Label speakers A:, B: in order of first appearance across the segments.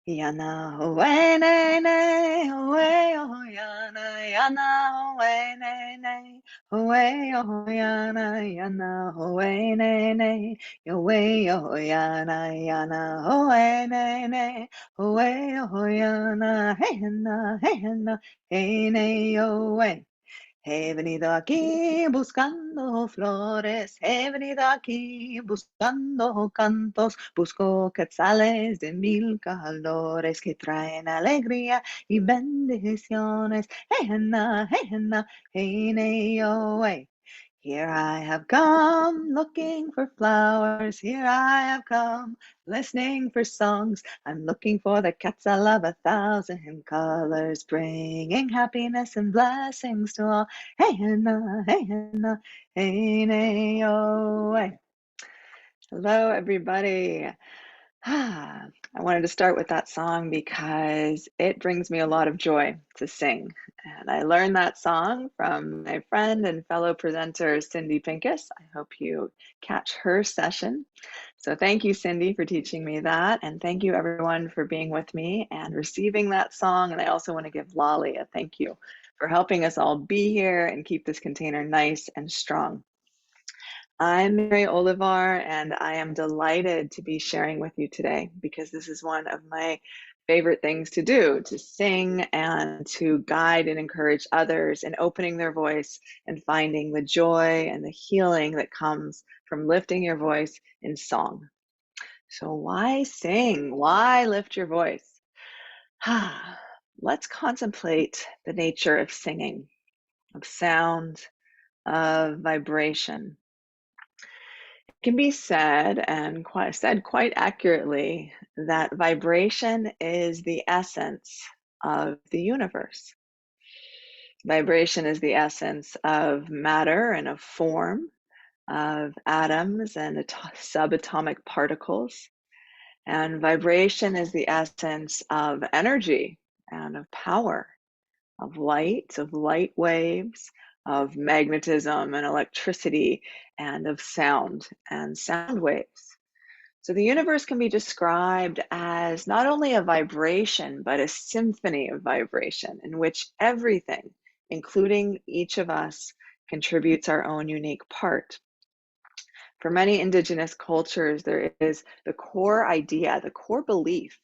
A: Yana hoe ne ne hoe oh yana yana hoe ne ne hoe oh yana yana hoe ne ne yoe oh yana yana hoe ne ne hoe oh yana hey na hey ne yoe. He venido aquí buscando flores, he venido aquí buscando cantos, busco quetzales de mil colores que traen alegría y bendiciones. Hey, na, hey, ne, yo, hey. Here I have come looking for flowers. Here I have come listening for songs. I'm looking for the quetzal of 1,000 colors, bringing happiness and blessings to all. Hey, Hannah, hey, Hannah, hey, nay, oh, hey. Hello, everybody. I wanted to start with that song because it brings me a lot of joy to sing. And I learned that song from my friend and fellow presenter, Cindy Pincus. I hope you catch her session. So thank you, Cindy, for teaching me that. And thank you, everyone, for being with me and receiving that song. And I also want to give Lolly a thank you for helping us all be here and keep this container nice and strong. I'm Mary Olivar, and I am delighted to be sharing with you today because this is one of my favorite things to do, to sing and to guide and encourage others in opening their voice and finding the joy and the healing that comes from lifting your voice in song. So why sing? Why lift your voice? Let's contemplate the nature of singing, of sound, of vibration. It can be said, and quite accurately, that vibration is the essence of the universe. Vibration is the essence of matter and of form, of atoms and subatomic particles. And vibration is the essence of energy and of power, of light waves, of magnetism and electricity, and of sound and sound waves. So the universe can be described as not only a vibration, but a symphony of vibration in which everything, including each of us, contributes our own unique part. For many indigenous cultures, there is the core idea, the core belief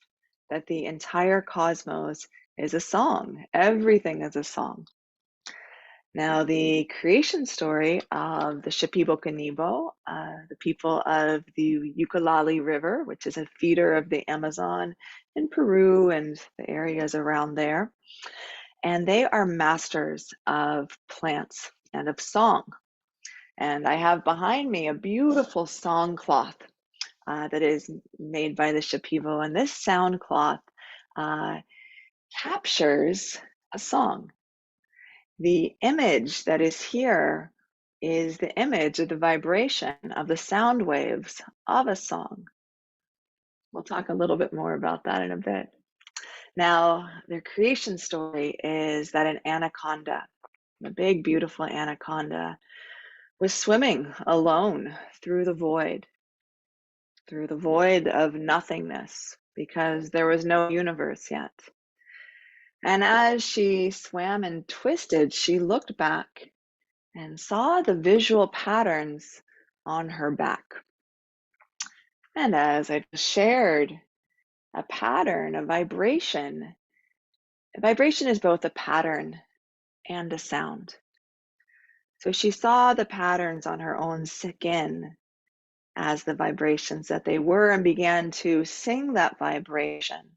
A: that the entire cosmos is a song. Everything is a song. Now, the creation story of the Shipibo, the people of the Ucayali River, which is a feeder of the Amazon in Peru and the areas around there, and they are masters of plants and of song. And I have behind me a beautiful song cloth that is made by the Shipibo, and this sound cloth captures a song. The image that is here is the image of the vibration of the sound waves of a song. We'll talk a little bit more about that in a bit. Now, their creation story is that an anaconda, a big, beautiful anaconda, was swimming alone through the void of nothingness, because there was no universe yet. And as she swam and twisted, she looked back and saw the visual patterns on her back. And as I shared, a pattern, a vibration is both a pattern and a sound. So she saw the patterns on her own skin as the vibrations that they were and began to sing that vibration.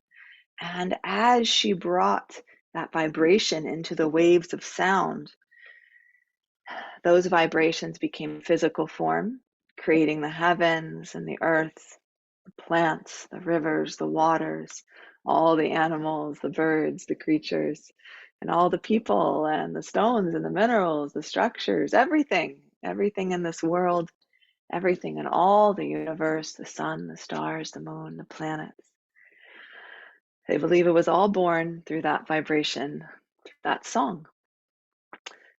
A: And as she brought that vibration into the waves of sound, those vibrations became physical form, creating the heavens and the earth, the plants, the rivers, the waters, all the animals, the birds, the creatures, and all the people and the stones and the minerals, the structures, everything in this world, everything in all the universe, the sun, the stars, the moon, the planets. They believe it was all born through that vibration, that song.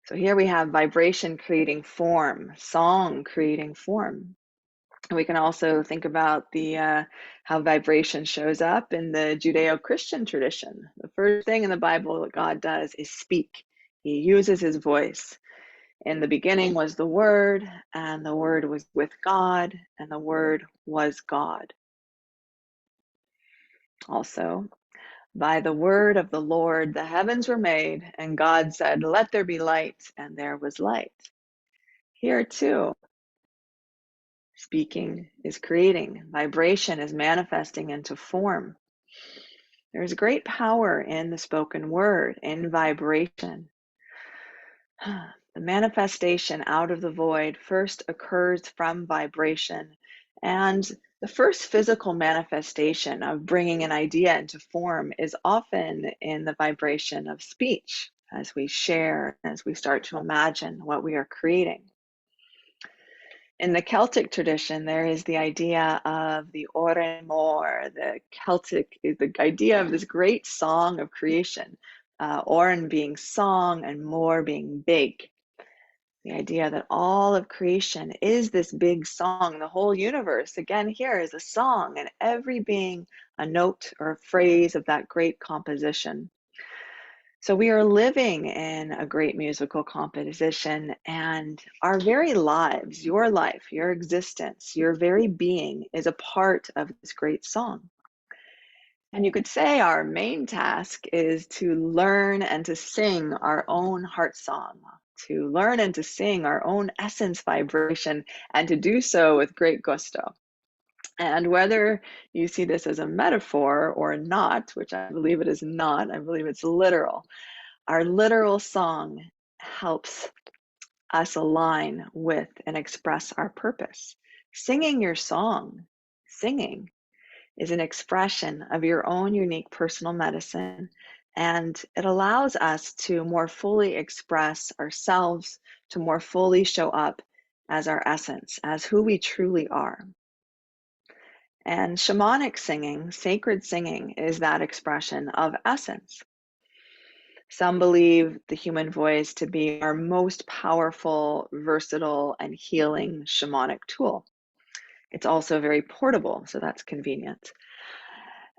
A: So here we have vibration creating form, song creating form. We can also think about the how vibration shows up in the Judeo-Christian tradition. The first thing in the Bible that God does is speak. He uses his voice. In the beginning was the Word, and the Word was with God, and the Word was God. Also, by the word of the Lord, the heavens were made, and God said, "Let there be light," and there was light. Here too, speaking is creating, vibration is manifesting into form. There is great power in the spoken word, in vibration. The manifestation out of the void first occurs from vibration, and the first physical manifestation of bringing an idea into form is often in the vibration of speech, as we share, as we start to imagine what we are creating. In the Celtic tradition, there is the idea of the Oren Mor. The idea of this great song of creation, Oren being song and Mor being big. The idea that all of creation is this big song. The whole universe, again, here is a song, and every being a note or a phrase of that great composition. So we are living in a great musical composition, and our very lives, your life, your existence, your very being is a part of this great song. And you could say our main task is to learn and to sing our own heart song, to learn and to sing our own essence vibration, and to do so with great gusto. And whether you see this as a metaphor or not, which I believe it is not, I believe it's literal. Our literal song helps us align with and express our purpose. Singing your song, singing is an expression of your own unique personal medicine, and it allows us to more fully express ourselves, to more fully show up as our essence, as who we truly are. And shamanic singing, sacred singing, is that expression of essence. Some believe the human voice to be our most powerful, versatile, and healing shamanic tool. It's also very portable, so that's convenient.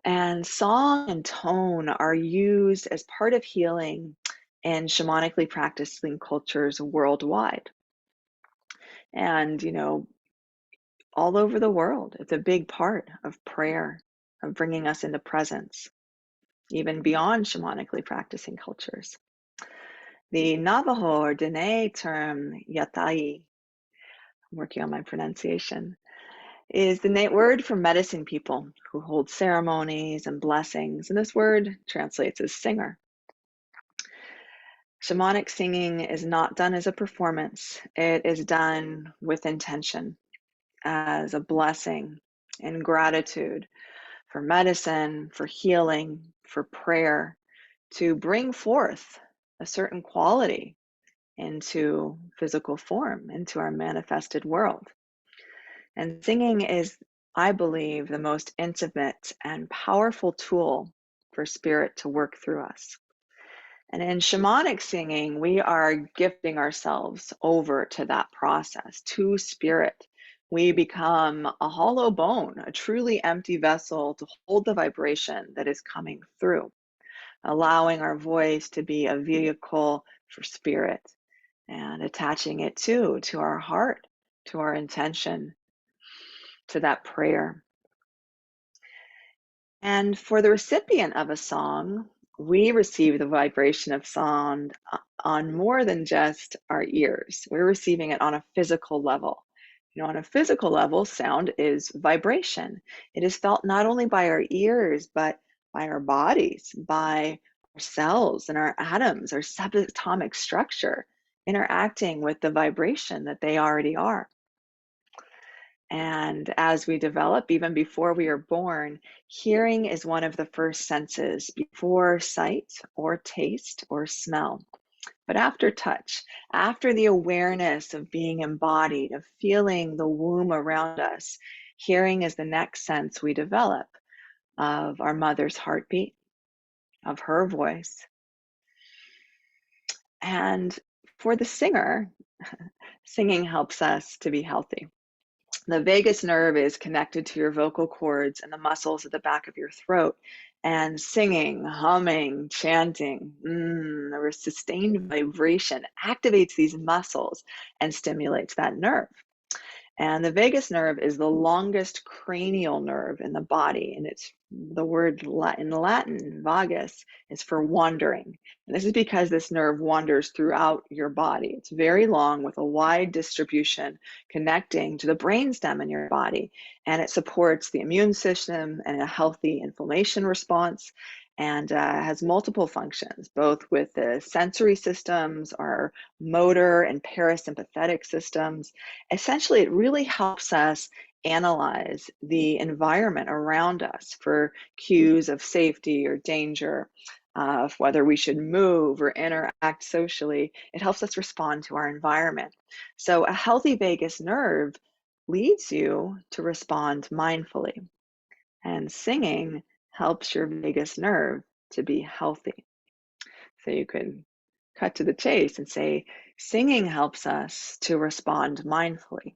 A: And song and tone are used as part of healing in shamanically practicing cultures worldwide. And, all over the world, it's a big part of prayer, of bringing us into presence, even beyond shamanically practicing cultures. The Navajo or Dene term, yatai, I'm working on my pronunciation, is the word for medicine people who hold ceremonies and blessings. And this word translates as singer. Shamanic singing is not done as a performance. It is done with intention, as a blessing and gratitude for medicine, for healing, for prayer, to bring forth a certain quality into physical form, into our manifested world. And singing is, I believe, the most intimate and powerful tool for spirit to work through us. And in shamanic singing, we are gifting ourselves over to that process, to spirit. We become a hollow bone, a truly empty vessel to hold the vibration that is coming through, allowing our voice to be a vehicle for spirit and attaching it to our heart, to our intention, to that prayer. And for the recipient of a song, we receive the vibration of sound on more than just our ears. We're receiving it on a physical level. On a physical level, sound is vibration. It is felt not only by our ears, but by our bodies, by our cells and our atoms, our subatomic structure, interacting with the vibration that they already are. And as we develop, even before we are born, hearing is one of the first senses before sight or taste or smell. But after touch, after the awareness of being embodied, of feeling the womb around us, hearing is the next sense we develop of our mother's heartbeat, of her voice. And for the singer, singing helps us to be healthy. The vagus nerve is connected to your vocal cords and the muscles at the back of your throat. And singing, humming, chanting, a sustained vibration activates these muscles and stimulates that nerve. And the vagus nerve is the longest cranial nerve in the body. And it's the word in Latin, vagus, is for wandering. And this is because this nerve wanders throughout your body. It's very long with a wide distribution connecting to the brainstem in your body. And it supports the immune system and a healthy inflammation response, and has multiple functions, both with the sensory systems, our motor and parasympathetic systems. Essentially, it really helps us analyze the environment around us for cues of safety or danger, of whether we should move or interact socially. It helps us respond to our environment. So a healthy vagus nerve leads you to respond mindfully, and singing helps your vagus nerve to be healthy. So you could cut to the chase and say, singing helps us to respond mindfully.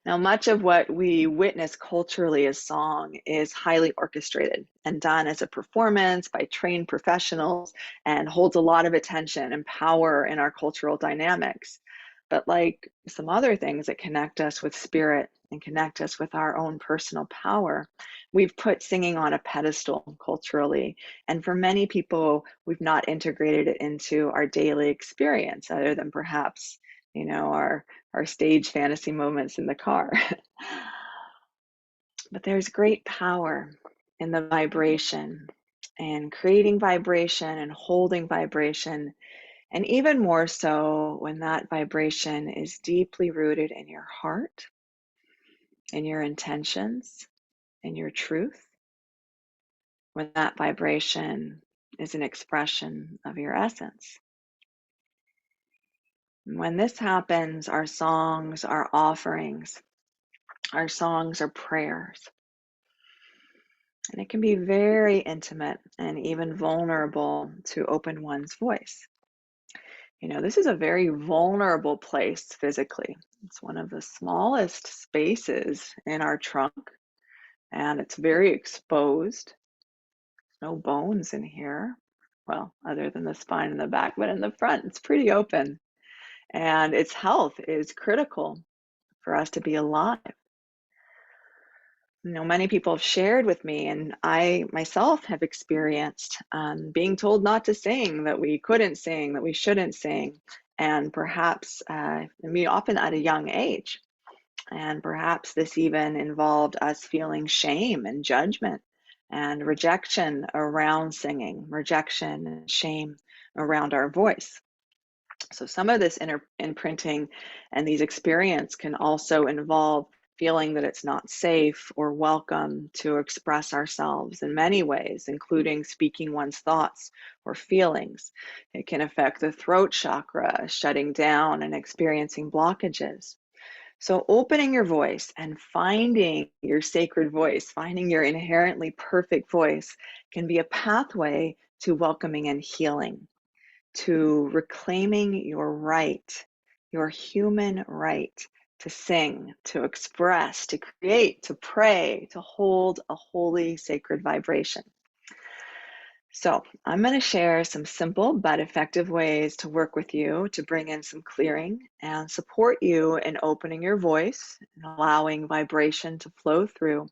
A: Now, much of what we witness culturally as song is highly orchestrated and done as a performance by trained professionals, and holds a lot of attention and power in our cultural dynamics. But like some other things that connect us with spirit and connect us with our own personal power, we've put singing on a pedestal culturally. And for many people, we've not integrated it into our daily experience, other than perhaps, our stage fantasy moments in the car. But there's great power in the vibration, and creating vibration and holding vibration. And even more so when that vibration is deeply rooted in your heart, in your intentions, in your truth. When that vibration is an expression of your essence. When this happens, our songs are offerings. Our songs are prayers. And it can be very intimate and even vulnerable to open one's voice. This is a very vulnerable place physically. It's one of the smallest spaces in our trunk, and it's very exposed. No bones in here. Well, other than the spine and the back, but in the front, it's pretty open. And its health is critical for us to be alive. Many people have shared with me, and I myself have experienced being told not to sing, that we couldn't sing, that we shouldn't sing, and perhaps, often at a young age. And perhaps this even involved us feeling shame and judgment and rejection around singing, rejection and shame around our voice. So some of this imprinting and these experiences can also involve feeling that it's not safe or welcome to express ourselves in many ways, including speaking one's thoughts or feelings. It can affect the throat chakra, shutting down and experiencing blockages. So opening your voice and finding your sacred voice, finding your inherently perfect voice, can be a pathway to welcoming and healing, to reclaiming your right, your human right to sing, to express, to create, to pray, to hold a holy, sacred vibration. So I'm going to share some simple but effective ways to work with you to bring in some clearing and support you in opening your voice and allowing vibration to flow through.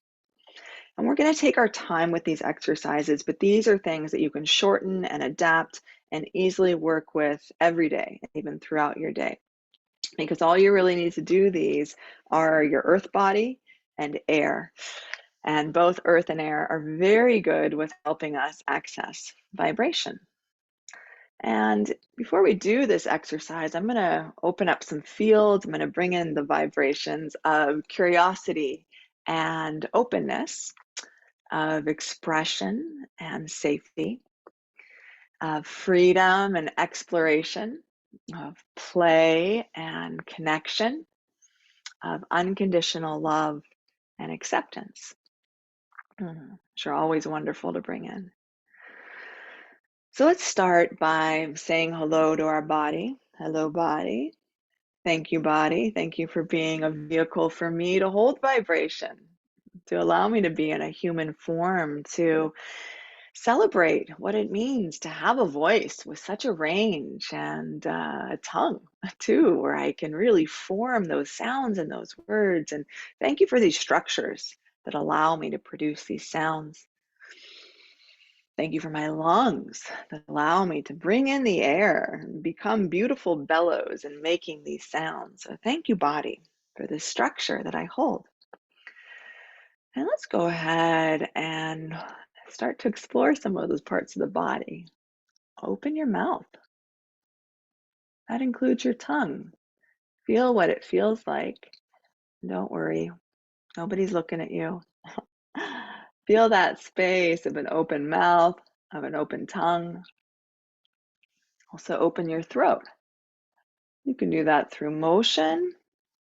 A: And we're going to take our time with these exercises, but these are things that you can shorten and adapt and easily work with every day, even throughout your day. Because all you really need to do these are your earth body and air. And both earth and air are very good with helping us access vibration. And before we do this exercise, I'm going to open up some fields. I'm going to bring in the vibrations of curiosity and openness, of expression and safety, of freedom and exploration, of play and connection, of unconditional love and acceptance. Which are always wonderful to bring in. So let's start by saying hello to our body. Hello, body. Thank you, body. Thank you for being a vehicle for me to hold vibration, to allow me to be in a human form, to celebrate what it means to have a voice with such a range and a tongue too, where I can really form those sounds and those words. And thank you for these structures that allow me to produce these sounds. Thank you for my lungs that allow me to bring in the air and become beautiful bellows in making these sounds. So thank you, body, for this structure that I hold. And let's go ahead and start to explore some of those parts of the body. Open your mouth. That includes your tongue. Feel what it feels like. Don't worry, nobody's looking at you. Feel that space of an open mouth, of an open tongue. Also open your throat. You can do that through motion,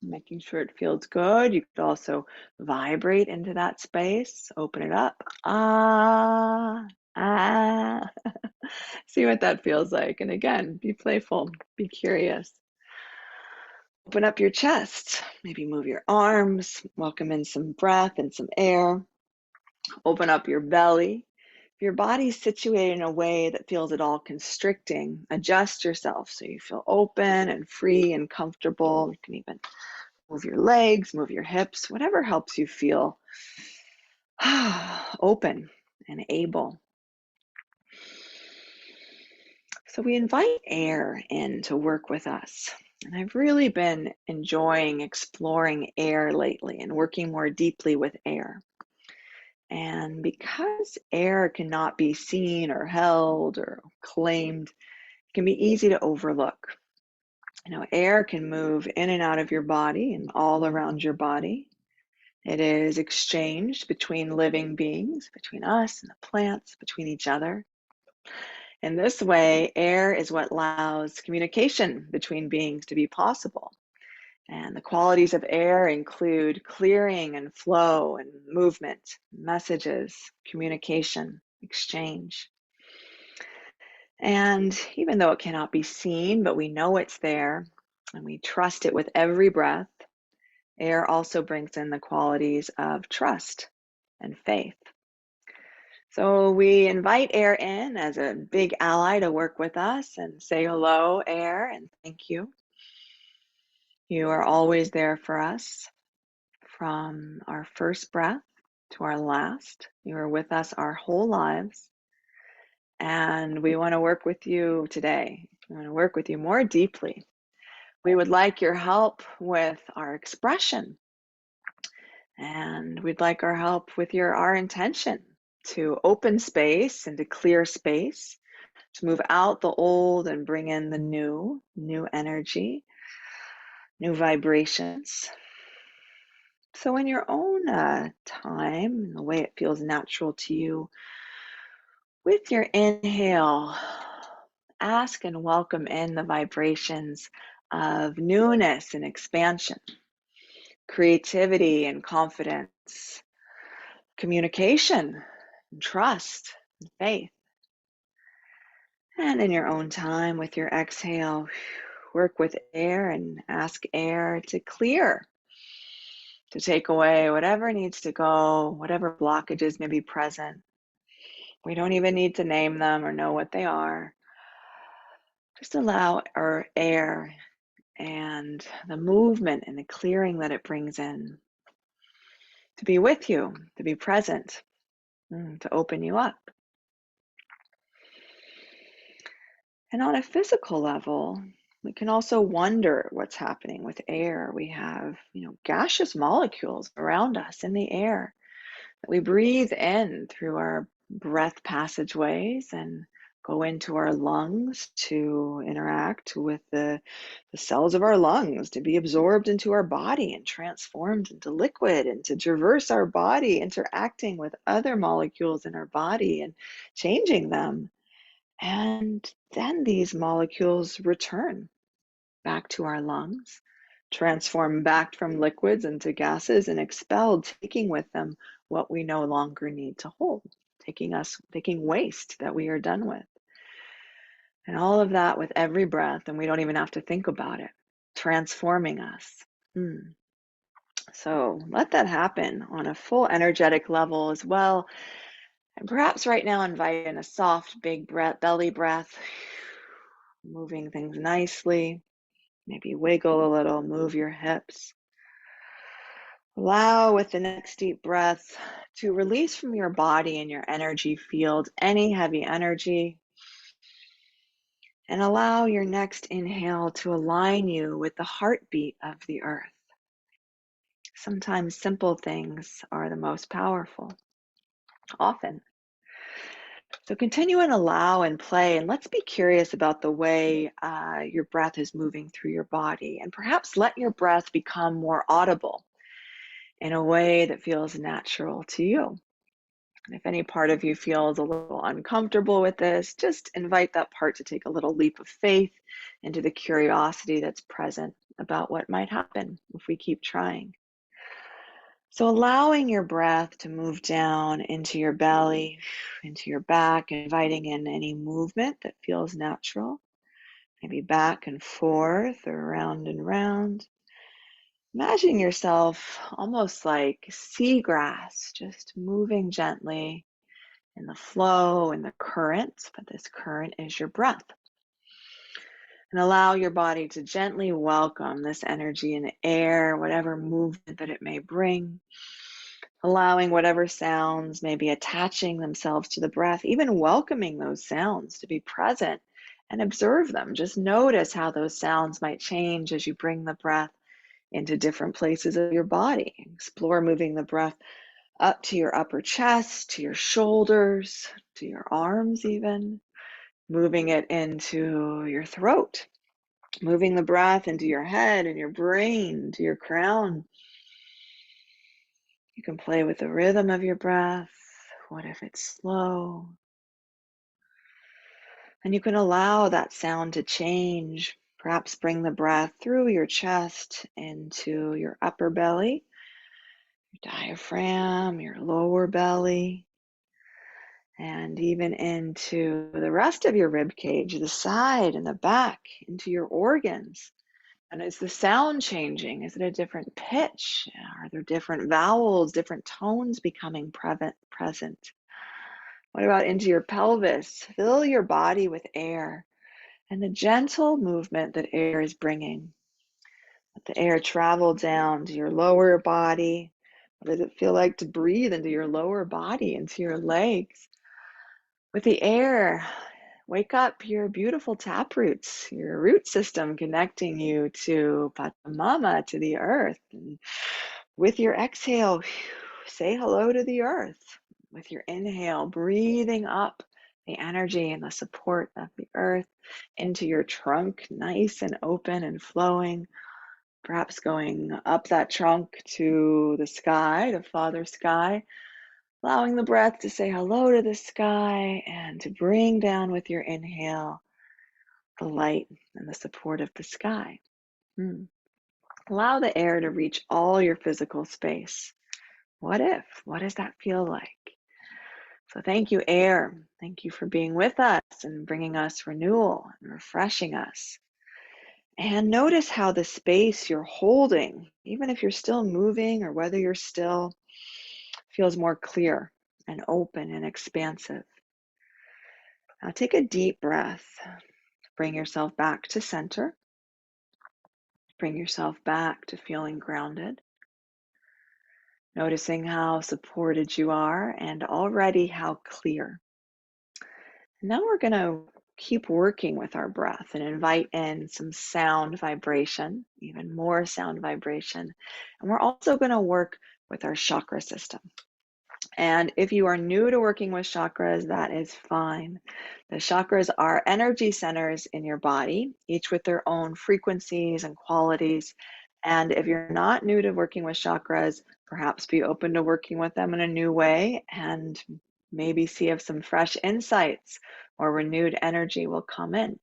A: making sure it feels good. You could also vibrate into that space, open it up. Ah, ah. See what that feels like. And again, be playful, be curious. Open up your chest, maybe move your arms, welcome in some breath and some air. Open up your belly. If your body's situated in a way that feels at all constricting, adjust yourself so you feel open and free and comfortable. You can even move your legs, move your hips, whatever helps you feel open and able. So we invite air in to work with us. And I've really been enjoying exploring air lately and working more deeply with air. And because air cannot be seen or held or claimed, it can be easy to overlook. Air can move in and out of your body and all around your body. It is exchanged between living beings, between us and the plants, between each other. In this way, air is what allows communication between beings to be possible. And the qualities of air include clearing and flow and movement, messages, communication, exchange. And even though it cannot be seen, but we know it's there and we trust it with every breath, air also brings in the qualities of trust and faith. So we invite air in as a big ally to work with us and say hello, air, and thank you. You are always there for us from our first breath to our last. You are with us our whole lives. And we want to work with you today. We want to work with you more deeply. We would like your help with our expression. And we'd like our help with our intention to open space and to clear space, to move out the old and bring in the new energy, new vibrations. So in your own time, in the way it feels natural to you, with your inhale, ask and welcome in the vibrations of newness and expansion, creativity and confidence, communication, and trust and faith. And in your own time, with your exhale, work with air and ask air to clear, to take away whatever needs to go, whatever blockages may be present. We don't even need to name them or know what they are. Just allow our air and the movement and the clearing that it brings in to be with you, to be present, to open you up. And on a physical level, we can also wonder what's happening with air. We have, gaseous molecules around us in the air that we breathe in through our breath passageways and go into our lungs to interact with the cells of our lungs, to be absorbed into our body and transformed into liquid, and to traverse our body, interacting with other molecules in our body and changing them. And then these molecules return back to our lungs, transform back from liquids into gases and expelled, taking with them what we no longer need to hold, taking waste that we are done with. And all of that with every breath, and we don't even have to think about it. transforming us. Mm. So let that happen on a full energetic level as well. And perhaps right now invite in a soft, big breath, belly breath, moving things nicely. Maybe wiggle a little, move your hips. Allow with the next deep breath to release from your body and your energy field any heavy energy. And allow your next inhale to align you with the heartbeat of the earth. Sometimes simple things are the most powerful, often. So continue and allow and play, and let's be curious about the way your breath is moving through your body. And perhaps let your breath become more audible in a way that feels natural to you. And if any part of you feels a little uncomfortable with this, just invite that part to take a little leap of faith into the curiosity that's present about what might happen if we keep trying. So allowing your breath to move down into your belly, into your back, inviting in any movement that feels natural, maybe back and forth or round and round. Imagine yourself almost like seagrass, just moving gently in the flow and the current, but this current is your breath. And allow your body to gently welcome this energy and air, whatever movement that it may bring. Allowing whatever sounds may be attaching themselves to the breath, even welcoming those sounds to be present and observe them. Just notice how those sounds might change as you bring the breath into different places of your body. Explore moving the breath up to your upper chest, to your shoulders, to your arms even, moving it into your throat, moving the breath into your head and your brain, to your crown. You can play with the rhythm of your breath. What if it's slow? And you can allow that sound to change. Perhaps bring the breath through your chest into your upper belly, your diaphragm, your lower belly, and even into the rest of your rib cage, the side and the back, into your organs. And is the sound changing? Is it a different pitch? Are there different vowels, different tones becoming present? What about into your pelvis? Fill your body with air and the gentle movement that air is bringing. Let the air travel down to your lower body. What does it feel like to breathe into your lower body, into your legs? With the air, wake up your beautiful tap roots, your root system connecting you to Pachamama, to the earth. And with your exhale, say hello to the earth. With your inhale, breathing up the energy and the support of the earth into your trunk, nice and open and flowing. Perhaps going up that trunk to the sky, the Father Sky, allowing the breath to say hello to the sky and to bring down with your inhale the light and the support of the sky. Allow the air to reach all your physical space. What if? What does that feel like? So thank you, air. Thank you for being with us and bringing us renewal and refreshing us. And notice how the space you're holding, even if you're still moving or whether you're still, feels more clear and open and expansive. Now take a deep breath. Bring yourself back to center. Bring yourself back to feeling grounded. Noticing how supported you are and already how clear. Now we're going to keep working with our breath and invite in some sound vibration, even more sound vibration. And we're also going to work with our chakra system. And if you are new to working with chakras, that is fine. The chakras are energy centers in your body, each with their own frequencies and qualities. And if you're not new to working with chakras, perhaps be open to working with them in a new way and maybe see if some fresh insights or renewed energy will come in.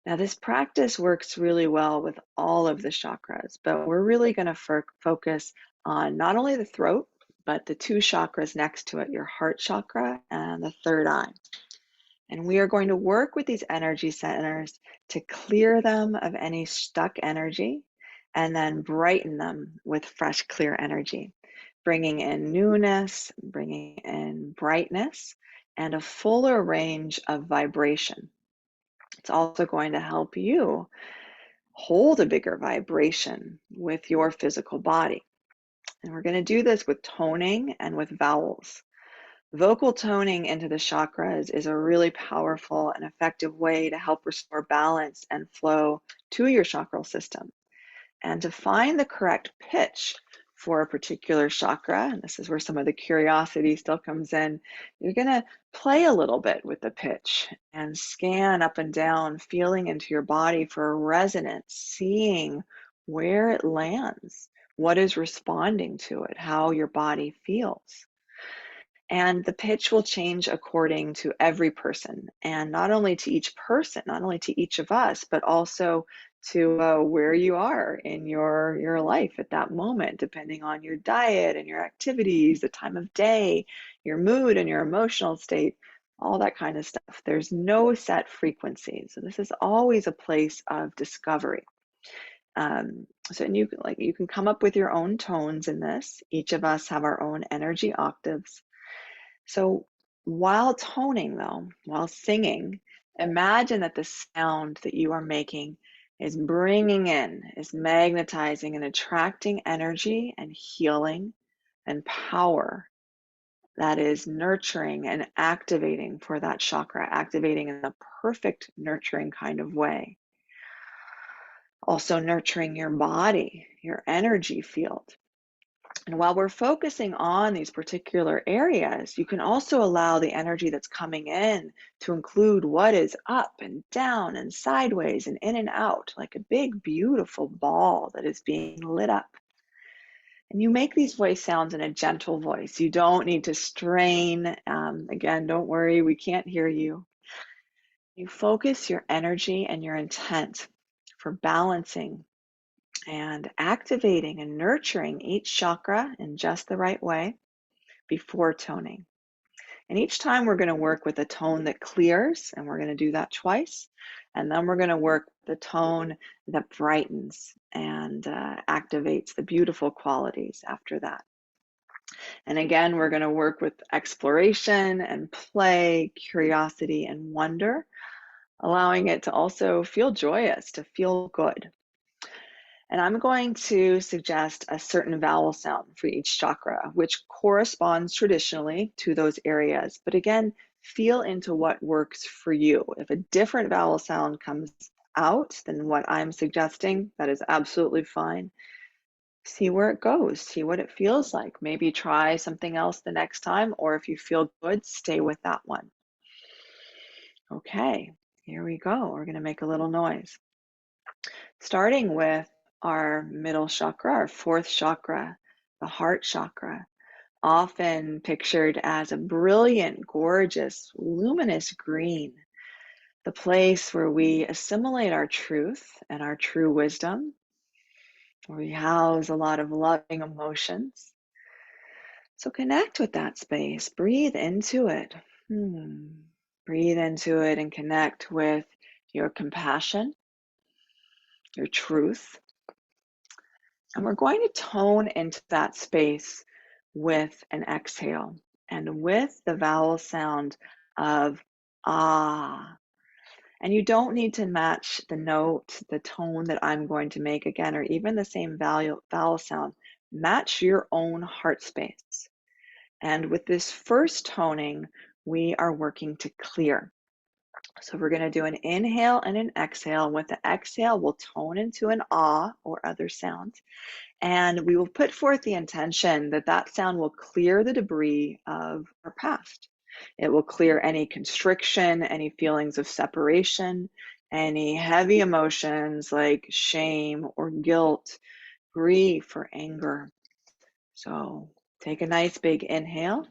A: Now, this practice works really well with all of the chakras, but we're really going to focus on not only the throat, but the two chakras next to it, your heart chakra and the third eye. And we are going to work with these energy centers to clear them of any stuck energy and then brighten them with fresh, clear energy, bringing in newness, bringing in brightness, and a fuller range of vibration. It's also going to help you hold a bigger vibration with your physical body. And we're going to do this with toning and with vowels. Vocal toning into the chakras is a really powerful and effective way to help restore balance and flow to your chakral system. And to find the correct pitch for a particular chakra, and this is where some of the curiosity still comes in, you're going to play a little bit with the pitch and scan up and down, feeling into your body for a resonance, seeing where it lands, what is responding to it, how your body feels. And the pitch will change according to every person, and not only to each person, not only to each of us, but also to where you are in your life at that moment, depending on your diet and your activities, the time of day, your mood and your emotional state, all that kind of stuff. There's no set frequency. So this is always a place of discovery. So and you can come up with your own tones in this. Each of us have our own energy octaves. So while toning, though, while singing, imagine that the sound that you are making is bringing in, is magnetizing and attracting energy and healing and power that is nurturing and activating for that chakra, activating in the perfect nurturing kind of way. Also nurturing your body, your energy field. And while we're focusing on these particular areas, you can also allow the energy that's coming in to include what is up and down and sideways and in and out, like a big, beautiful ball that is being lit up. And you make these voice sounds in a gentle voice. You don't need to strain. Again, don't worry, we can't hear you. You focus your energy and your intent for balancing and activating and nurturing each chakra in just the right way before toning. And each time we're going to work with a tone that clears, and we're going to do that twice. And then we're going to work the tone that brightens and activates the beautiful qualities after that. And again, we're going to work with exploration and play, curiosity and wonder, allowing it to also feel joyous, to feel good. And I'm going to suggest a certain vowel sound for each chakra, which corresponds traditionally to those areas. But again, feel into what works for you. If a different vowel sound comes out than what I'm suggesting, that is absolutely fine. See where it goes, see what it feels like. Maybe try something else the next time, or if you feel good, stay with that one. Okay, here we go. We're going to make a little noise. Starting with our middle chakra, our fourth chakra, the heart chakra, often pictured as a brilliant, gorgeous, luminous green, the place where we assimilate our truth and our true wisdom, where we house a lot of loving emotions. So connect with that space, breathe into it. Breathe into it and connect with your compassion, your truth. And we're going to tone into that space with an exhale and with the vowel sound of ah. And you don't need to match the note, the tone that I'm going to make again, or even the same vowel sound. Match your own heart space. And with this first toning, we are working to clear. So we're going to do an inhale and an exhale. With the exhale, we'll tone into an ah or other sound. And we will put forth the intention that that sound will clear the debris of our past. It will clear any constriction, any feelings of separation, any heavy emotions like shame or guilt, grief or anger. So take a nice big inhale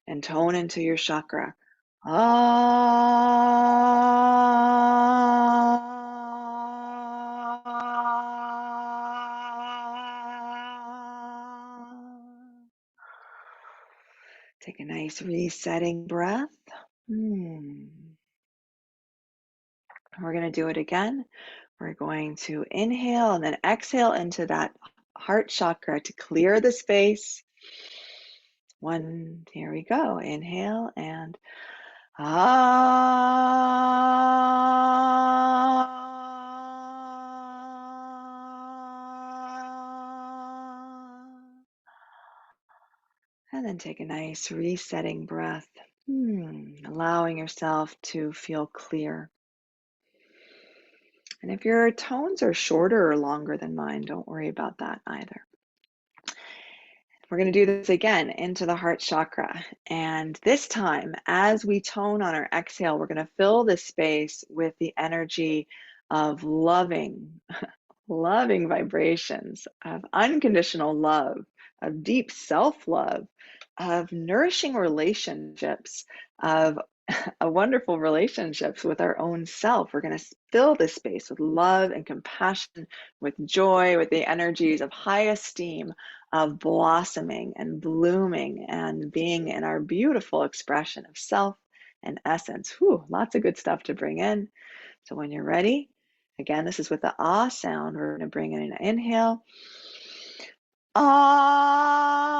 A: and tone into your chakra. Ah. Take a nice resetting breath. Hmm. We're going to do it again. We're going to inhale and then exhale into that heart chakra to clear the space. Here we go. Inhale and and then take a nice resetting breath, allowing yourself to feel clear. And if your tones are shorter or longer than mine, don't worry about that either. We're going to do this again into the heart chakra. And this time, as we tone on our exhale, we're going to fill this space with the energy of loving vibrations, of unconditional love, of deep self-love, of nourishing relationships, of wonderful relationships with our own self. We're going to fill this space with love and compassion, with joy, with the energies of high esteem, of blossoming and blooming and being in our beautiful expression of self and essence. Whew, lots of good stuff to bring in. So when you're ready, again, this is with the ah sound. We're going to bring in an inhale. Ah.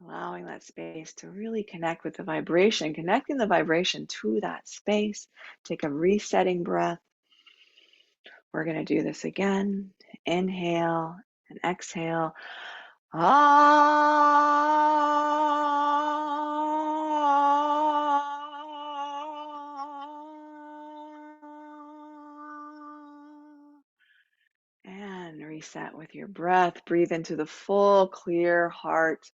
A: Allowing that space to really connect with the vibration, connecting the vibration to that space. Take a resetting breath. We're going to do this again. Inhale and exhale. And reset with your breath. Breathe into the full, clear heart.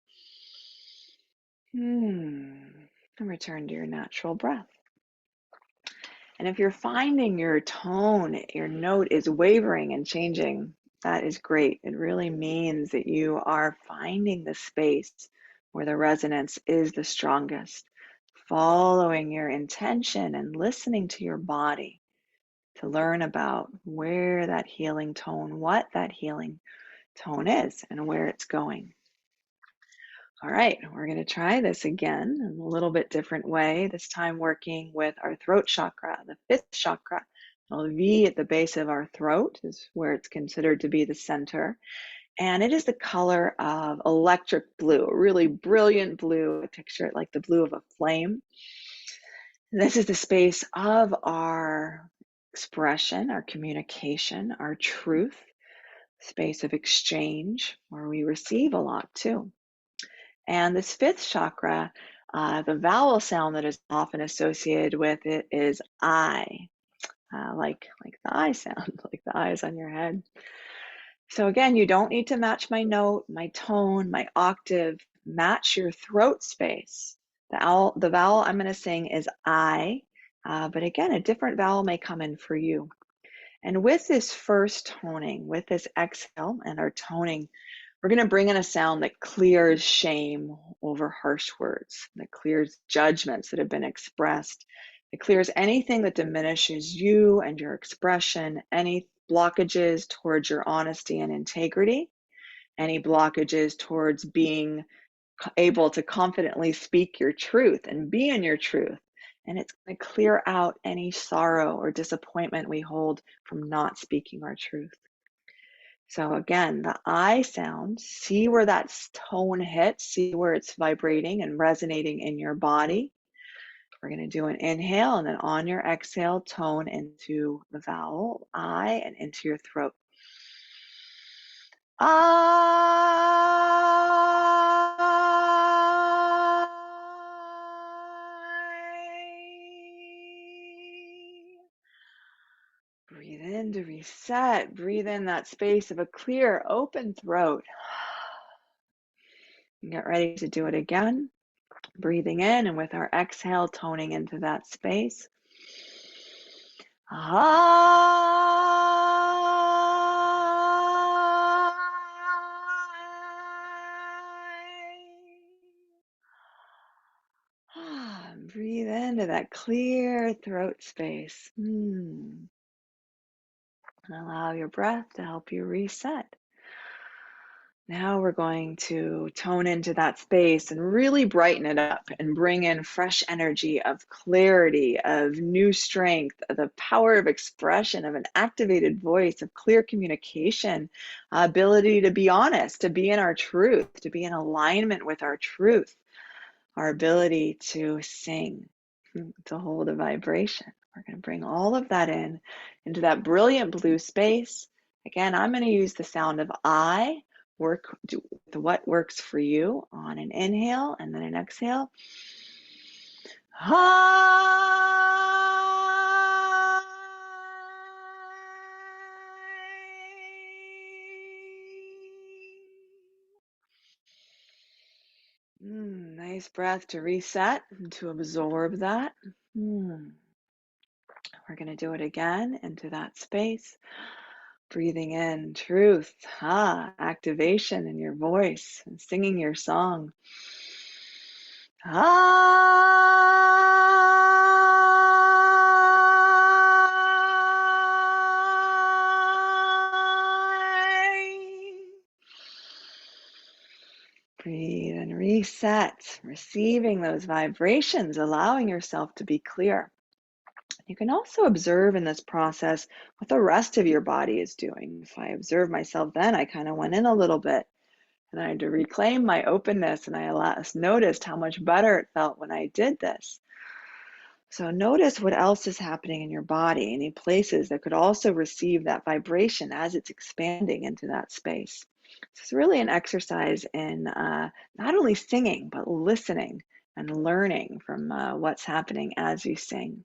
A: And return to your natural breath. And if you're finding your tone, your note is wavering and changing, that is great. It really means that you are finding the space where the resonance is the strongest, following your intention and listening to your body to learn about where that healing tone, what that healing tone is, and where it's going. All right, we're going to try this again in a little bit different way, this time working with our throat chakra, the fifth chakra. The V at the base of our throat is where it's considered to be the center. And it is the color of electric blue, a really brilliant blue. I picture it like the blue of a flame. And this is the space of our expression, our communication, our truth, space of exchange, where we receive a lot too. And this fifth chakra, the vowel sound that is often associated with it is I, like the I sound, like the eyes on your head. So again, you don't need to match my note, my tone, my octave. Match your throat space. The vowel I'm going to sing is I, but again, a different vowel may come in for you. And with this first toning, with this exhale and our toning, we're going to bring in a sound that clears shame over harsh words, that clears judgments that have been expressed. It clears anything that diminishes you and your expression, any blockages towards your honesty and integrity, any blockages towards being able to confidently speak your truth and be in your truth. And it's going to clear out any sorrow or disappointment we hold from not speaking our truth. So again, the I sound, see where that tone hits, see where it's vibrating and resonating in your body. We're going to do an inhale, and then on your exhale, tone into the vowel I and into your throat. I. Breathe in to reset. Breathe in that space of a clear, open throat. Get ready to do it again. Breathing in, and with our exhale, toning into that space. Breathe into that clear throat space. And allow your breath to help you reset. Now we're going to tone into that space and really brighten it up and bring in fresh energy of clarity, of new strength, of the power of expression, of an activated voice, of clear communication, ability to be honest, to be in our truth, to be in alignment with our truth, our ability to sing, to hold a vibration. We're going to bring all of that into that brilliant blue space. Again, I'm going to use the sound of I. Work with what works for you on an inhale and then an exhale. Nice breath to reset and to absorb that. We're going to do it again into that space. Breathing in truth, activation in your voice and singing your song. Breathe and reset, receiving those vibrations, allowing yourself to be clear. You can also observe in this process what the rest of your body is doing. If I observe myself then, I kind of went in a little bit and I had to reclaim my openness, and I noticed how much better it felt when I did this. So notice what else is happening in your body, any places that could also receive that vibration as it's expanding into that space. It's really an exercise in not only singing, but listening and learning from what's happening as you sing.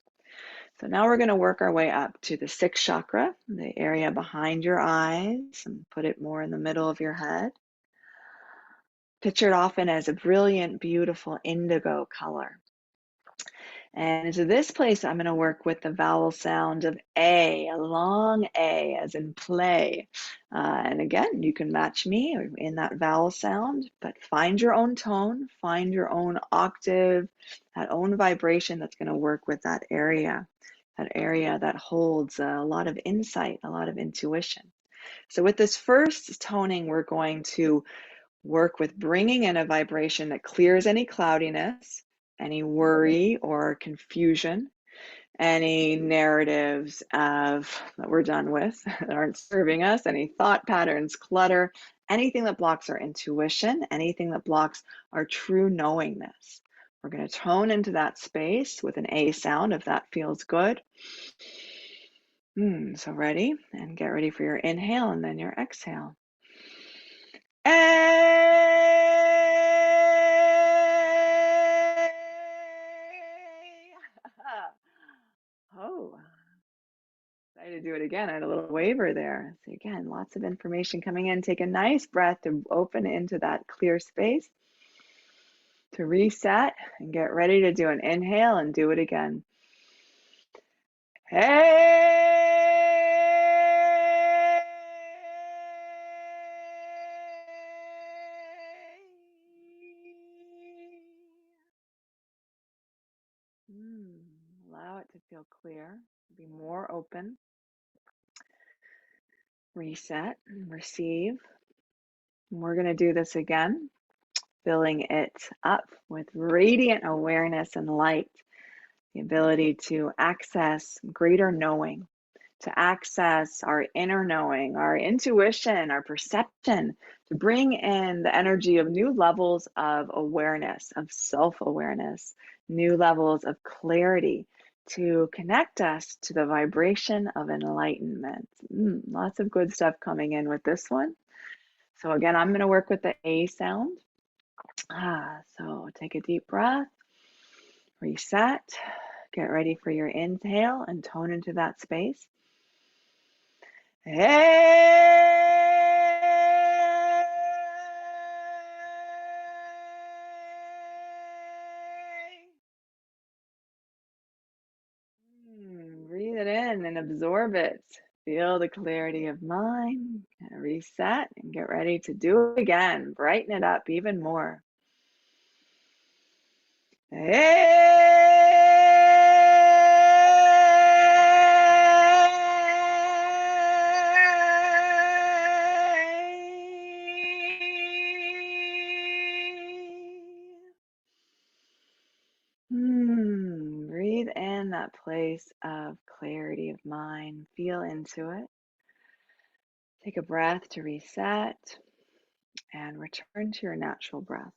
A: So now we're going to work our way up to the sixth chakra, the area behind your eyes, and put it more in the middle of your head. Pictured often as a brilliant, beautiful indigo color. And into this place, I'm going to work with the vowel sound of A, a long A, as in play. And again, you can match me in that vowel sound, but find your own tone, find your own octave, that own vibration that's going to work with that area that holds a lot of insight, a lot of intuition. So with this first toning, we're going to work with bringing in a vibration that clears any cloudiness, any worry or confusion, any narratives that we're done with that aren't serving us, any thought patterns, clutter, anything that blocks our intuition, anything that blocks our true knowingness. We're going to tone into that space with an A sound if that feels good. So ready? And get ready for your inhale and then your exhale. Oh, excited to do it again. I had a little waver there. So again, lots of information coming in. Take a nice breath to open into that clear space, to reset and get ready to do an inhale and do it again. Allow it to feel clear, be more open. Reset and receive. And we're going to do this again, filling it up with radiant awareness and light, the ability to access greater knowing, to access our inner knowing, our intuition, our perception, to bring in the energy of new levels of awareness, of self-awareness, new levels of clarity, to connect us to the vibration of enlightenment. Lots of good stuff coming in with this one. So again, I'm going to work with the A sound. So take a deep breath, reset, get ready for your inhale and tone into that space. Breathe it in and absorb it. Feel the clarity of mind. Reset and get ready to do it again. Brighten it up even more. place of clarity of mind. Feel into it. Take a breath to reset and return to your natural breath.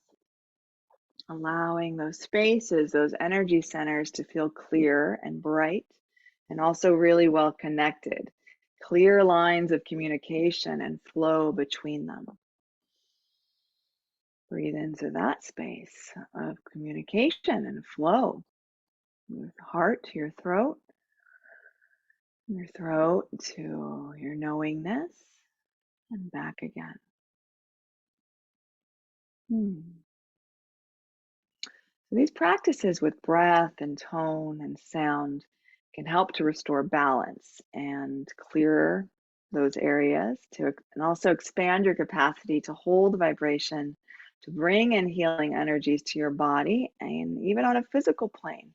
A: Allowing those spaces, those energy centers to feel clear and bright and also really well connected. Clear lines of communication and flow between them. Breathe into that space of communication and flow. Your heart to your throat to your knowingness, and back again. So these practices with breath and tone and sound can help to restore balance and clear those areas and also expand your capacity to hold vibration, to bring in healing energies to your body and even on a physical plane.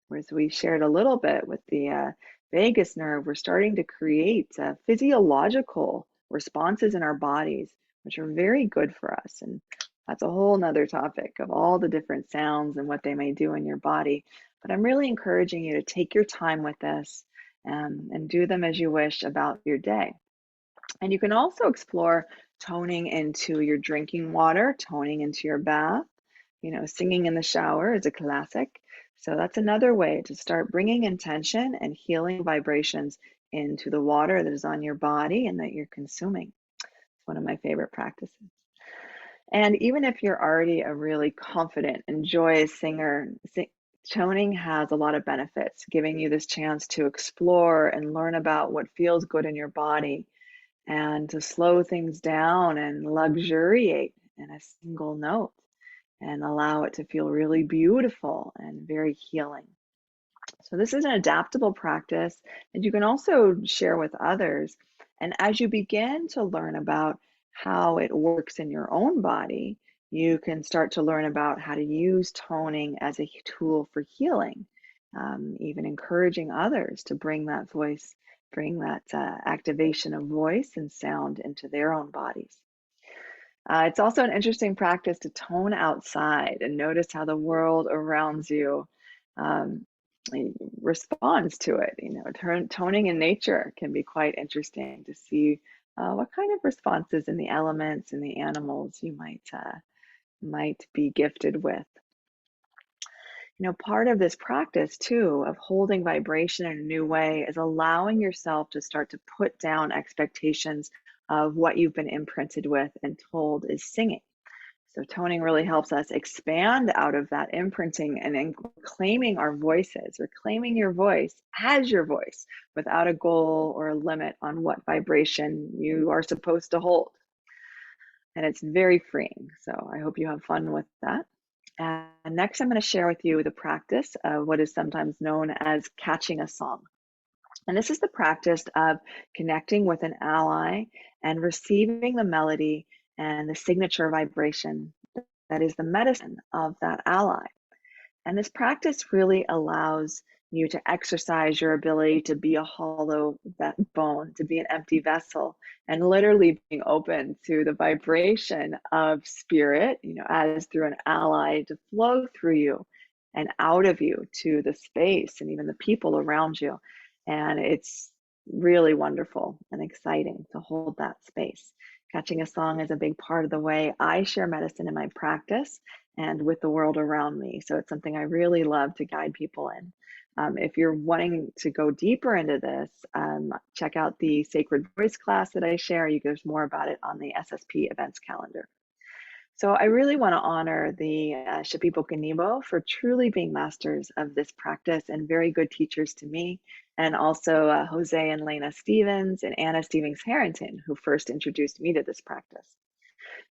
A: Whereas we shared a little bit with the vagus nerve, we're starting to create physiological responses in our bodies, which are very good for us. And that's a whole nother topic of all the different sounds and what they may do in your body. But I'm really encouraging you to take your time with this and do them as you wish about your day. And you can also explore toning into your drinking water, toning into your bath. Singing in the shower is a classic. So that's another way to start bringing intention and healing vibrations into the water that is on your body and that you're consuming. It's one of my favorite practices. And even if you're already a really confident and joyous singer, toning has a lot of benefits, giving you this chance to explore and learn about what feels good in your body and to slow things down and luxuriate in a single note and allow it to feel really beautiful and very healing. So this is an adaptable practice that you can also share with others. And as you begin to learn about how it works in your own body, you can start to learn about how to use toning as a tool for healing, even encouraging others to bring that voice, bring that activation of voice and sound into their own bodies. It's also an interesting practice to tone outside and notice how the world around you um, responds to it. Toning in nature can be quite interesting to see what kind of responses in the elements and the animals you might be gifted with. Part of this practice too of holding vibration in a new way is allowing yourself to start to put down expectations of what you've been imprinted with and told is singing. So toning really helps us expand out of that imprinting and claiming our voices, or claiming your voice as your voice without a goal or a limit on what vibration you are supposed to hold. And it's very freeing. So I hope you have fun with that. And next, I'm going to share with you the practice of what is sometimes known as catching a song. And this is the practice of connecting with an ally and receiving the melody and the signature vibration that is the medicine of that ally. And this practice really allows you to exercise your ability to be a hollow bone, to be an empty vessel, and literally being open to the vibration of spirit, as through an ally to flow through you and out of you to the space and even the people around you. And it's really wonderful and exciting to hold that space. Catching a song is a big part of the way I share medicine in my practice and with the world around me. So it's something I really love to guide people in. If you're wanting to go deeper into this, check out the Sacred Voice class that I share. There's more about it on the SSP events calendar. So I really want to honor the Shipibo Kanibo for truly being masters of this practice and very good teachers to me, and also Jose and Lena Stevens and Anna Stevens-Harrington, who first introduced me to this practice.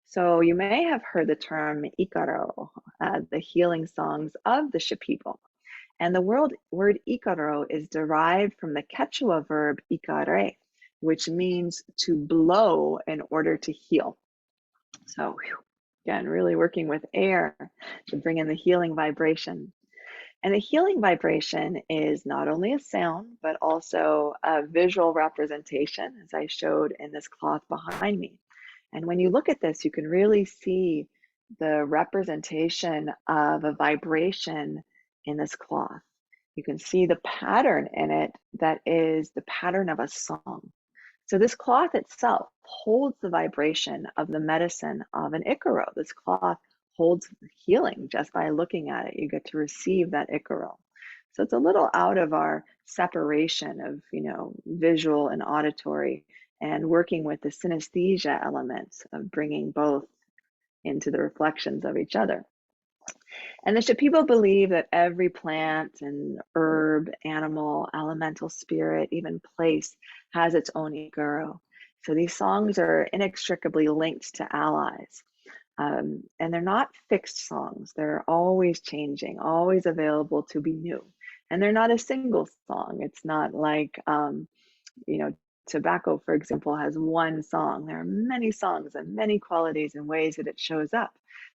A: So you may have heard the term Icaro, the healing songs of the Shipibo. And the word Icaro is derived from the Quechua verb icare, which means to blow in order to heal. So again, really working with air to bring in the healing vibration. And the healing vibration is not only a sound, but also a visual representation, as I showed in this cloth behind me. And when you look at this, you can really see the representation of a vibration in this cloth. You can see the pattern in it that is the pattern of a song. So this cloth itself holds the vibration of the medicine of an Icaro. This cloth holds healing just by looking at it. You get to receive that Icaro. So it's a little out of our separation of, visual and auditory, and working with the synesthesia elements of bringing both into the reflections of each other. And the Shipibo believe that every plant and herb, animal, elemental spirit, even place has its own Iguro. So these songs are inextricably linked to allies. And they're not fixed songs. They're always changing, always available to be new. And they're not a single song. It's not like, tobacco, for example, has one song. There are many songs and many qualities and ways that it shows up,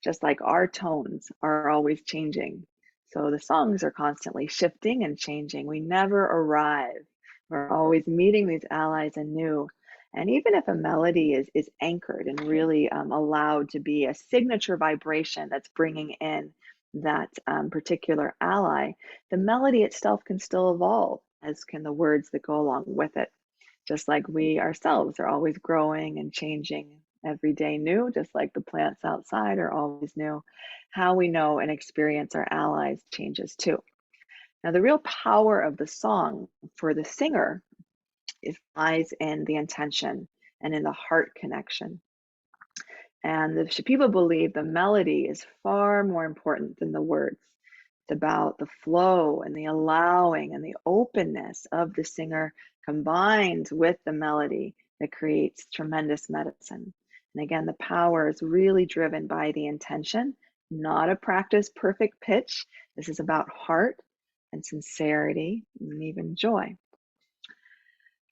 A: just like our tones are always changing. So the songs are constantly shifting and changing. We never arrive. We're always meeting these allies anew. And even if a melody is anchored and really allowed to be a signature vibration that's bringing in that particular ally, the melody itself can still evolve, as can the words that go along with it. Just like we ourselves are always growing and changing every day new, just like the plants outside are always new, how we know and experience our allies changes too. Now, the real power of the song for the singer lies in the intention and in the heart connection. And the Shipibo believe the melody is far more important than the words. It's about the flow and the allowing and the openness of the singer combined with the melody that creates tremendous medicine. And again, the power is really driven by the intention, not a practice perfect pitch. This is about heart and sincerity and even joy.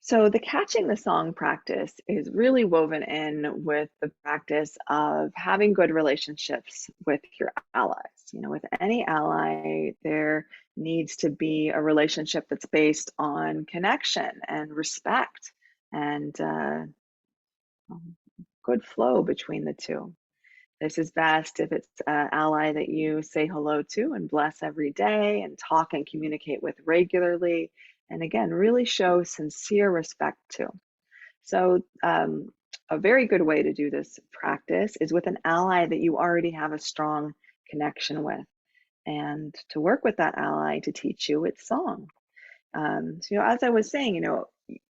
A: So the catching the song practice is really woven in with the practice of having good relationships with your allies. With any ally, there needs to be a relationship that's based on connection and respect and good flow between the two. This is best if it's an ally that you say hello to and bless every day and talk and communicate with regularly. And again, really show sincere respect to. So a very good way to do this practice is with an ally that you already have a strong connection with, and to work with that ally to teach you its song. So, as I was saying,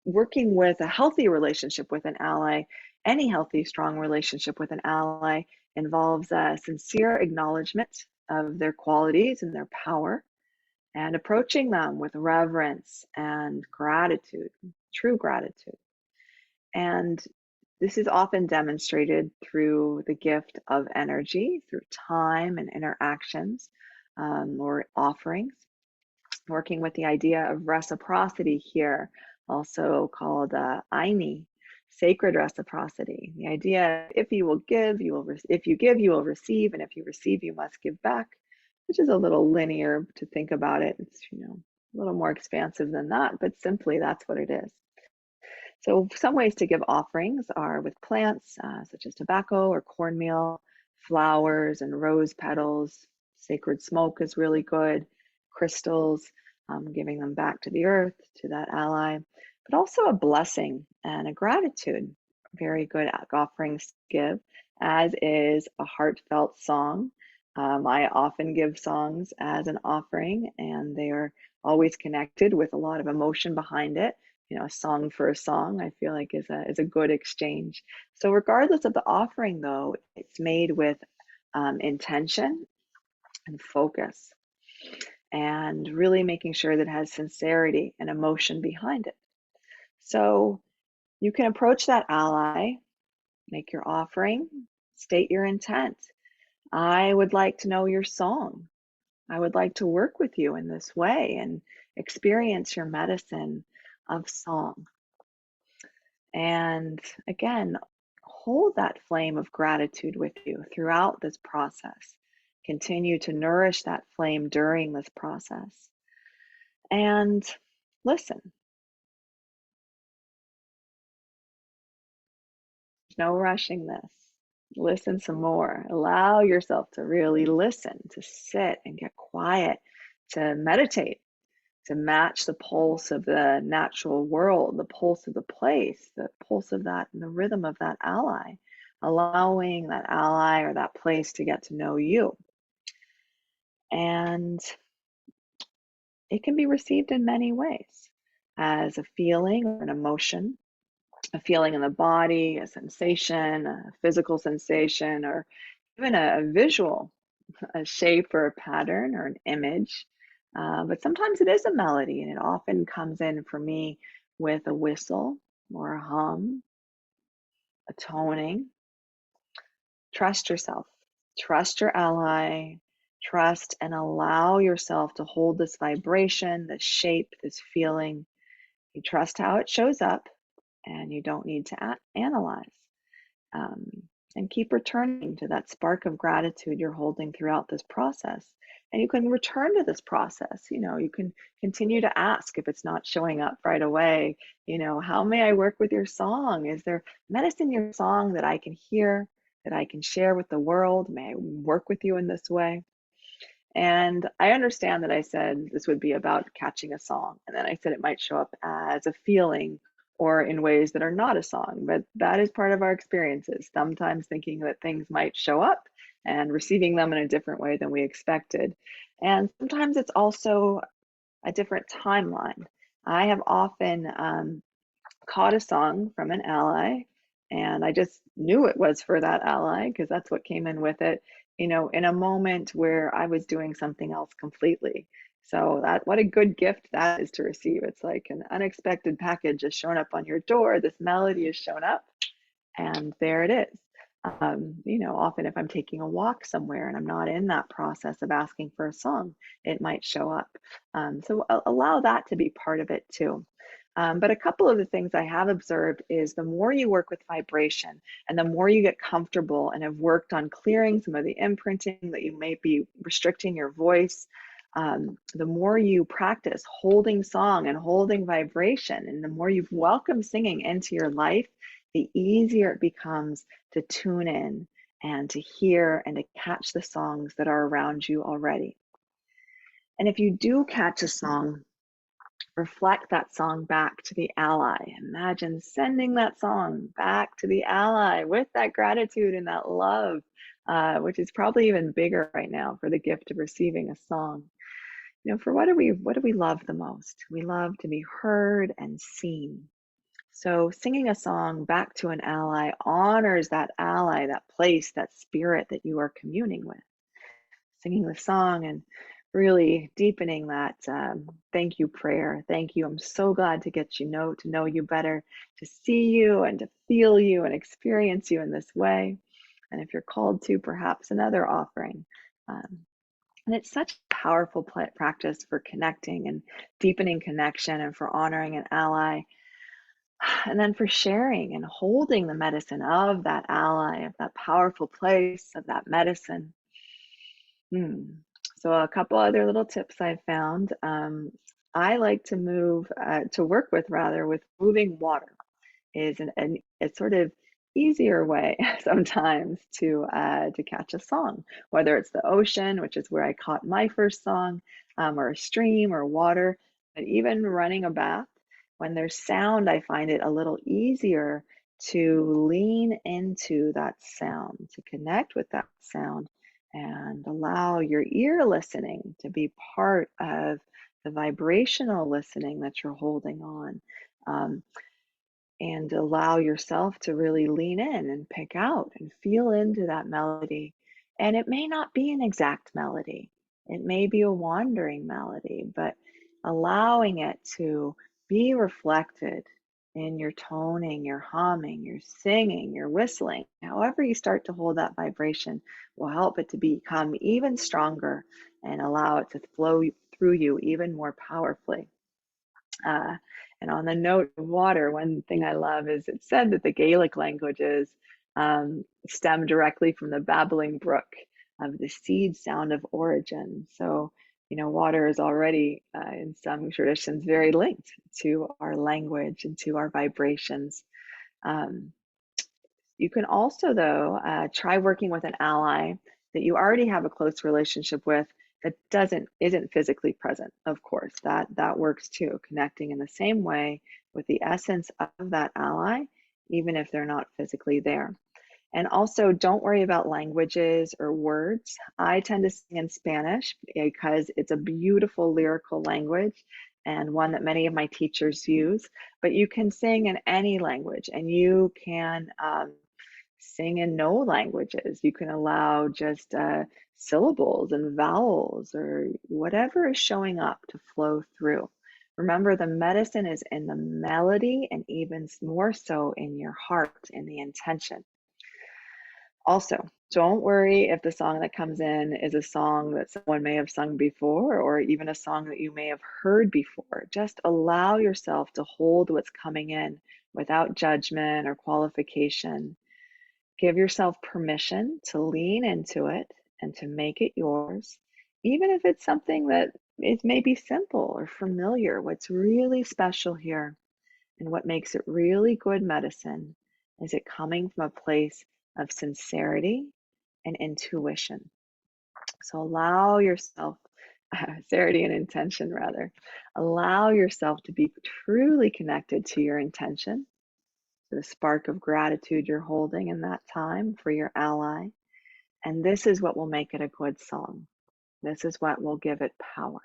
A: working with a healthy relationship with an ally, any healthy, strong relationship with an ally involves a sincere acknowledgement of their qualities and their power, and approaching them with reverence and gratitude, true gratitude. And this is often demonstrated through the gift of energy, through time and interactions, or offerings. Working with the idea of reciprocity here, also called Aini, sacred reciprocity. The idea, if you will give, if you give, you will receive, and if you receive, you must give back, which is a little linear to think about it. It's a little more expansive than that, but simply that's what it is. So some ways to give offerings are with plants, such as tobacco or cornmeal, flowers and rose petals. Sacred smoke is really good. Crystals, giving them back to the earth, to that ally, but also a blessing and a gratitude. Very good offerings to give, as is a heartfelt song. I often give songs as an offering, and they are always connected with a lot of emotion behind it. A song for a song, I feel like is a good exchange. So regardless of the offering, though, it's made with intention and focus, and really making sure that it has sincerity and emotion behind it. So you can approach that ally, make your offering, state your intent. I would like to know your song. I would like to work with you in this way and experience your medicine of song. And again, hold that flame of gratitude with you throughout this process. Continue to nourish that flame during this process. And listen. No rushing this. Listen some more. Allow yourself to really listen, to sit and get quiet, to meditate. to match the pulse of the natural world, the pulse of the place, the pulse of that and the rhythm of that ally, allowing that ally or that place to get to know you. And it can be received in many ways, as a feeling or an emotion, a feeling in the body, a sensation, a physical sensation, or even a visual, a shape or a pattern or an image. But sometimes it is a melody, and it often comes in for me with a whistle or a hum, a toning. Trust yourself, trust your ally, trust and allow yourself to hold this vibration, this shape, this feeling. You trust how it shows up, and you don't need to analyze. Um, and keep returning to that spark of gratitude you're holding throughout this process. And you can return to this process. You can continue to ask if it's not showing up right away. How may I work with your song? Is there medicine in your song that I can hear, that I can share with the world? May I work with you in this way? And I understand that I said this would be about catching a song, and then I said it might show up as a feeling or in ways that are not a song, but that is part of our experiences, sometimes thinking that things might show up and receiving them in a different way than we expected. And sometimes it's also a different timeline. I have often caught a song from an ally, and I just knew it was for that ally because that's what came in with it, in a moment where I was doing something else completely. So that, what a good gift that is to receive. It's like an unexpected package has shown up on your door. This melody has shown up, and there it is. Often if I'm taking a walk somewhere and I'm not in that process of asking for a song, it might show up. So allow that to be part of it too. But a couple of the things I have observed is the more you work with vibration and the more you get comfortable and have worked on clearing some of the imprinting that you may be restricting your voice, the more you practice holding song and holding vibration, and the more you've welcomed singing into your life, the easier it becomes to tune in and to hear and to catch the songs that are around you already. And if you do catch a song, reflect that song back to the ally. Imagine sending that song back to the ally with that gratitude and that love, which is probably even bigger right now for the gift of receiving a song. For what do we love the most? We love to be heard and seen. So singing a song back to an ally honors that ally, that place, that spirit that you are communing with. Singing the song and really deepening that thank you prayer. Thank you. I'm so glad to get to know you better, to see you and to feel you and experience you in this way. And if you're called to, perhaps another offering. And it's such a powerful practice for connecting and deepening connection, and for honoring an ally, and then for sharing and holding the medicine of that ally, of that powerful place, of that medicine. So a couple other little tips I found. I like to work with moving water is a sort of easier way sometimes to catch a song, whether it's the ocean, which is where I caught my first song, or a stream or water, but even running a bath. When there's sound, I find it a little easier to lean into that sound, to connect with that sound, and allow your ear listening to be part of the vibrational listening that you're holding on. And allow yourself to really lean in and pick out and feel into that melody. And it may not be an exact melody, it may be a wandering melody, but allowing it to be reflected in your toning, your humming, your singing, your whistling, however you start to hold that vibration will help it to become even stronger and allow it to flow through you even more powerfully. And on the note of water, one thing I love is it said that the Gaelic languages stem directly from the babbling brook of the seed sound of origin. So, water is already in some traditions very linked to our language and to our vibrations. You can also, though, try working with an ally that you already have a close relationship with that isn't physically present, of course. That works too, connecting in the same way with the essence of that ally, even if they're not physically there. And also, don't worry about languages or words. I tend to sing in Spanish because it's a beautiful lyrical language and one that many of my teachers use. But you can sing in any language, and you can sing in no languages. You can allow just syllables and vowels or whatever is showing up to flow through. Remember, the medicine is in the melody and even more so in your heart, in the intention. Also, don't worry if the song that comes in is a song that someone may have sung before or even a song that you may have heard before. Just allow yourself to hold what's coming in without judgment or qualification. Give yourself permission to lean into it and to make it yours, even if it's something that is maybe simple or familiar. What's really special here and what makes it really good medicine is it coming from a place of sincerity and intuition. So allow yourself, sincerity and intention rather, allow yourself to be truly connected to your intention, to the spark of gratitude you're holding in that time for your ally. And this is what will make it a good song. This is what will give it power.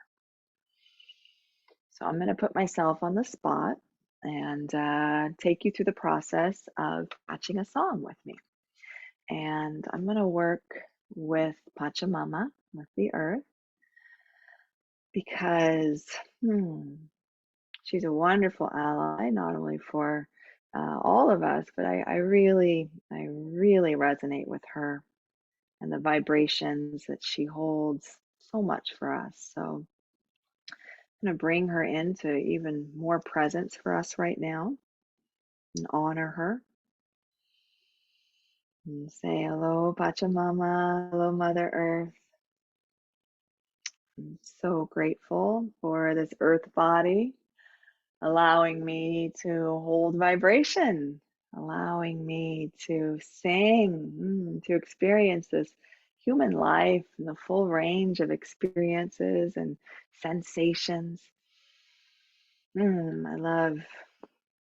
A: So I'm going to put myself on the spot and take you through the process of patching a song with me. And I'm going to work with Pachamama, with the earth, because she's a wonderful ally, not only for all of us, but I really resonate with her and the vibrations that she holds so much for us. So I'm going to bring her into even more presence for us right now and honor her. And say hello, Pachamama, hello, Mother Earth. I'm so grateful for this earth body, allowing me to hold vibration, allowing me to sing, to experience this human life and the full range of experiences and sensations. I love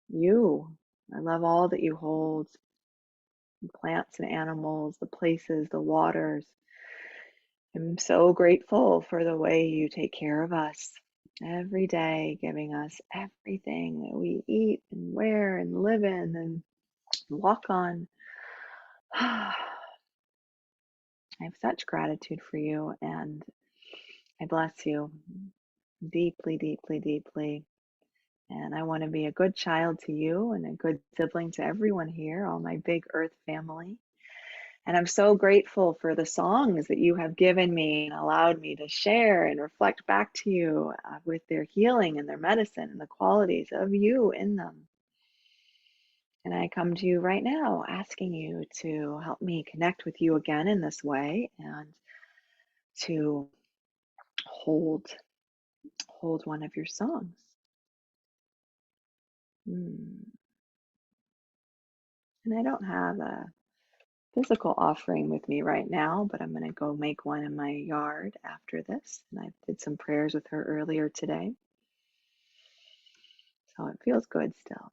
A: you. I love all that you hold, the plants and animals, the places, the waters. I'm so grateful for the way you take care of us every day, giving us everything that we eat and wear and live in and walk on. I have such gratitude for you, and I bless you deeply, deeply, deeply. And I want to be a good child to you and a good sibling to everyone here, all my big earth family. And I'm so grateful for the songs that you have given me and allowed me to share and reflect back to you with their healing and their medicine and the qualities of you in them. And I come to you right now asking you to help me connect with you again in this way and to hold one of your songs. And I don't have a physical offering with me right now, but I'm going to go make one in my yard after this. And I did some prayers with her earlier today. So it feels good still.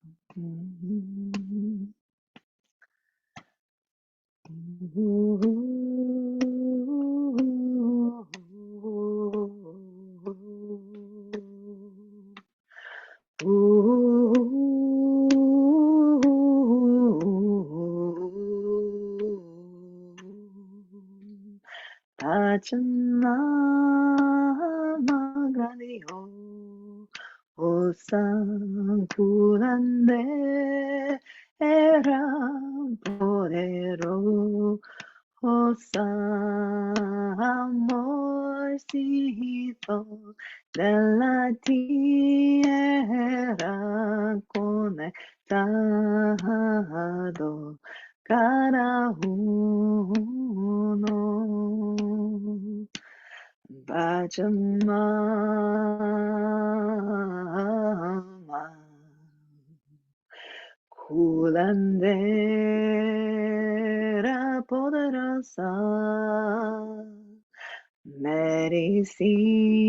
A: Osan curande era poderoso. Amorcito de la tierra conectado cada uno. Pachamama, curandera poderosa, medicina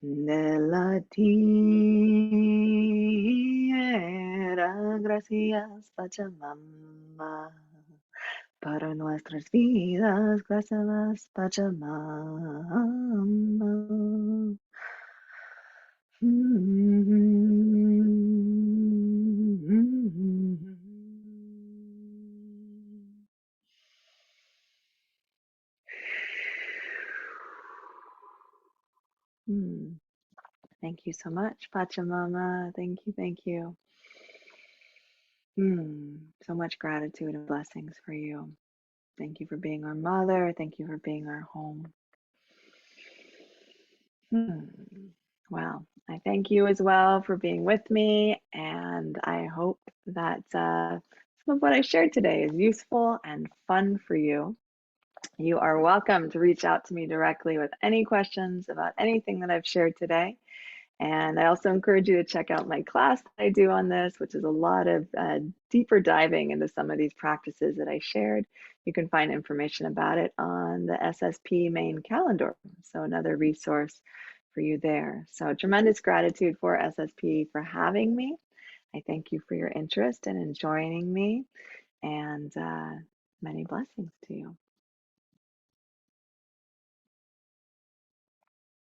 A: de la tierra. Gracias, Pachamama, para nuestras vidas. Gracias, Pachamama. Thank you so much, Pachamama. Thank you, thank you. So much gratitude and blessings for you. Thank you for being our mother. Thank you for being our home. Well, I thank you as well for being with me, and I hope that some of what I shared today is useful and fun for you. You are welcome to reach out to me directly with any questions about anything that I've shared today. And I also encourage you to check out my class that I do on this, which is a lot of deeper diving into some of these practices that I shared. You can find information about it on the SSP main calendar. So another resource for you there. So tremendous gratitude for SSP for having me. I thank you for your interest and in joining me, and many blessings to you.